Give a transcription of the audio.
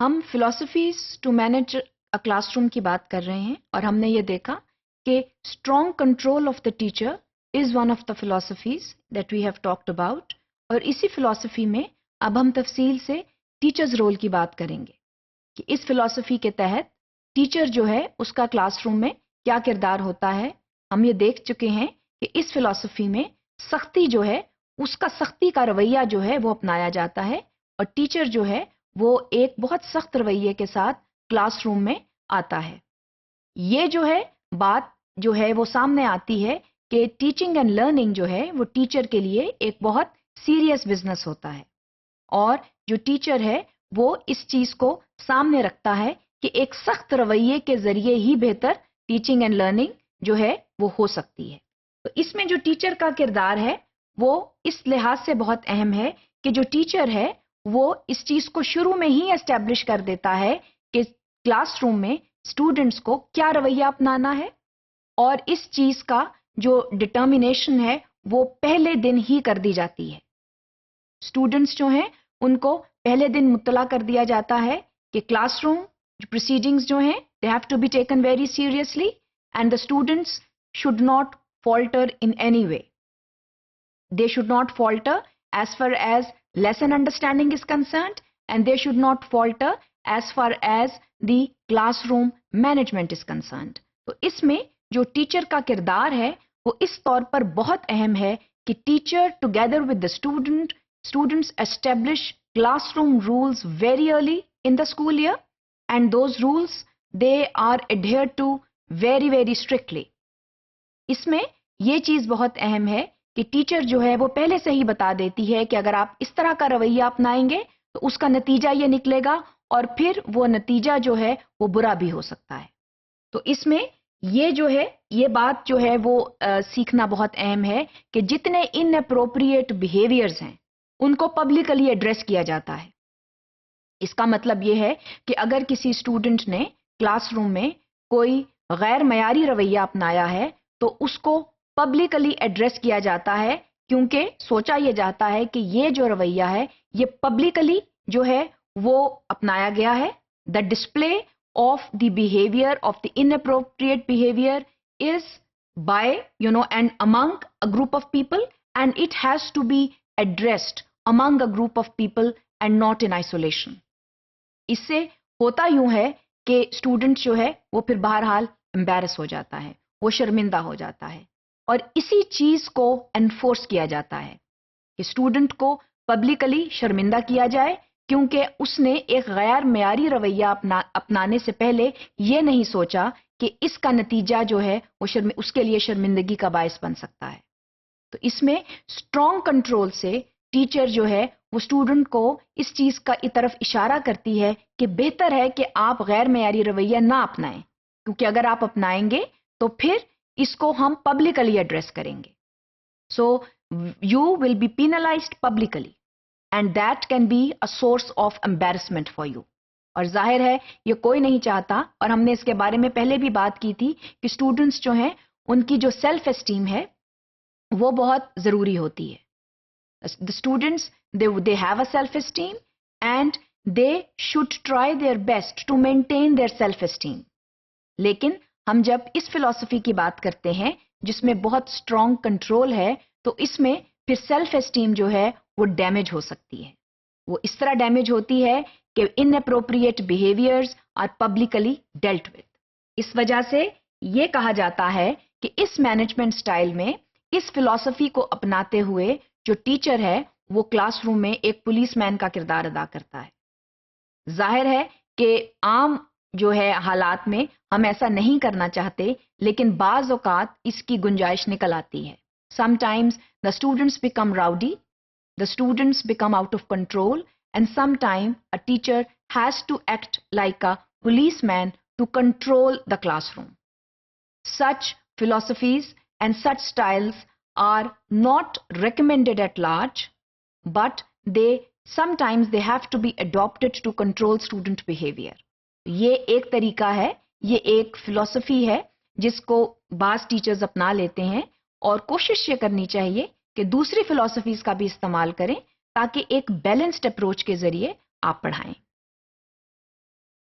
ہم philosophies to manage a classroom کی بات کر رہے ہیں اور ہم نے یہ دیکھا کہ strong control of the teacher is one of the philosophies that we have talked about. اور اسی فلاسفی میں اب ہم تفصیل سے ٹیچرز رول کی بات کریں گے کہ اس فلاسفی کے تحت ٹیچر جو ہے اس کا کلاس روم میں کیا کردار ہوتا ہے. ہم یہ دیکھ چکے ہیں کہ اس فلاسفی میں سختی جو ہے اس کا سختی کا رویہ جو ہے وہ اپنایا جاتا ہے اور ٹیچر جو ہے وہ ایک بہت سخت رویے کے ساتھ کلاس روم میں آتا ہے. یہ جو ہے بات جو ہے وہ سامنے آتی ہے کہ ٹیچنگ اینڈ لرننگ جو ہے وہ ٹیچر کے لیے ایک بہت سیریس بزنس ہوتا ہے اور جو ٹیچر ہے وہ اس چیز کو سامنے رکھتا ہے کہ ایک سخت رویے کے ذریعے ہی بہتر ٹیچنگ اینڈ لرننگ جو ہے وہ ہو سکتی ہے. تو اس میں جو ٹیچر کا کردار ہے وہ اس لحاظ سے بہت اہم ہے کہ جو ٹیچر ہے وہ اس چیز کو شروع میں ہی اسٹیبلش کر دیتا ہے کہ کلاس روم میں اسٹوڈنٹس کو کیا رویہ اپنانا ہے اور اس چیز کا جو ڈٹرمینیشن ہے وہ پہلے دن ہی کر دی جاتی ہے. اسٹوڈنٹس جو ہیں ان کو پہلے دن مطلع کر دیا جاتا ہے کہ کلاس روم پروسیڈنگز جو ہیں they have to be taken very seriously and the students should not falter in any way. They should not falter as far as lesson understanding is concerned and they should not falter as far as the classroom management is concerned. تو اس میں جو teacher کا کردار ہے وہ اس طور پر بہت اہم ہے کہ teacher together with the students establish classroom rules very early in the school year and those rules they are adhered to very very strictly. اس میں یہ چیز بہت اہم ہے کہ ٹیچر جو ہے وہ پہلے سے ہی بتا دیتی ہے کہ اگر آپ اس طرح کا رویہ اپنائیں گے تو اس کا نتیجہ یہ نکلے گا اور پھر وہ نتیجہ جو ہے وہ برا بھی ہو سکتا ہے. تو اس میں یہ جو ہے یہ بات جو ہے وہ سیکھنا بہت اہم ہے کہ جتنے ان اپروپریٹ بیہیویئرز ہیں ان کو پبلکلی ایڈریس کیا جاتا ہے. اس کا مطلب یہ ہے کہ اگر کسی اسٹوڈنٹ نے کلاس روم میں کوئی غیر معیاری رویہ اپنایا ہے تو اس کو پبلکلی ایڈریس کیا جاتا ہے کیونکہ سوچا یہ جاتا ہے کہ یہ جو رویہ ہے یہ پبلکلی جو ہے وہ اپنایا گیا ہے. The display of the behaviour of the inappropriate behaviour is by and among a group of people and it has to be addressed among a group of people and not in isolation. اس سے ہوتا یوں ہے کہ student جو ہے وہ پھر بہرحال امبیرس ہو جاتا ہے, وہ شرمندہ ہو جاتا ہے اور اسی چیز کو انفورس کیا جاتا ہے کہ اسٹوڈنٹ کو پبلکلی شرمندہ کیا جائے کیونکہ اس نے ایک غیر معیاری رویہ اپنانے سے پہلے یہ نہیں سوچا کہ اس کا نتیجہ جو ہے وہ اس کے لیے شرمندگی کا باعث بن سکتا ہے. تو اس میں اسٹرانگ کنٹرول سے ٹیچر جو ہے وہ اسٹوڈنٹ کو اس چیز کا طرف اشارہ کرتی ہے کہ بہتر ہے کہ آپ غیر معیاری رویہ نہ اپنائیں کیونکہ اگر آپ اپنائیں گے تو پھر اس کو ہم پبلکلی ایڈریس کریں گے. So you will be penalised publicly and that can be a source of embarrassment for you. اور ظاہر ہے یہ کوئی نہیں چاہتا اور ہم نے اس کے بارے میں پہلے بھی بات کی تھی کہ اسٹوڈنٹس جو ہیں ان کی جو سیلف اسٹیم ہے وہ بہت ضروری ہوتی ہے. The students, they have a self-esteem and they should try their best to maintain their self-esteem. لیکن ہم جب اس فلسفی کی بات کرتے ہیں جس میں بہت اسٹرانگ کنٹرول ہے تو اس میں پھر سیلف اسٹیم جو ہے وہ ڈیمیج ہو سکتی ہے. وہ اس طرح ڈیمیج ہوتی ہے کہ inappropriate behaviors are publicly dealt with. اس وجہ سے یہ کہا جاتا ہے کہ اس مینجمنٹ سٹائل میں اس فلسفی کو اپناتے ہوئے جو ٹیچر ہے وہ کلاس روم میں ایک پولیس مین کا کردار ادا کرتا ہے. ظاہر ہے کہ عام جو ہے حالات میں ہم ایسا نہیں کرنا چاہتے لیکن بعض اوقات اس کی گنجائش نکل آتی ہے. Sometimes the students become rowdy, the students become out of control and sometimes a teacher has to act like a policeman to control the classroom. Such philosophies and such styles are not recommended at large, but sometimes they have to be adopted to control student behavior. یہ ایک طریقہ ہے, یہ ایک فلسفی ہے جس کو بعض ٹیچرز اپنا لیتے ہیں اور کوشش یہ کرنی چاہیے کہ دوسری فلسفیز کا بھی استعمال کریں تاکہ ایک بیلنسڈ اپروچ کے ذریعے آپ پڑھائیں.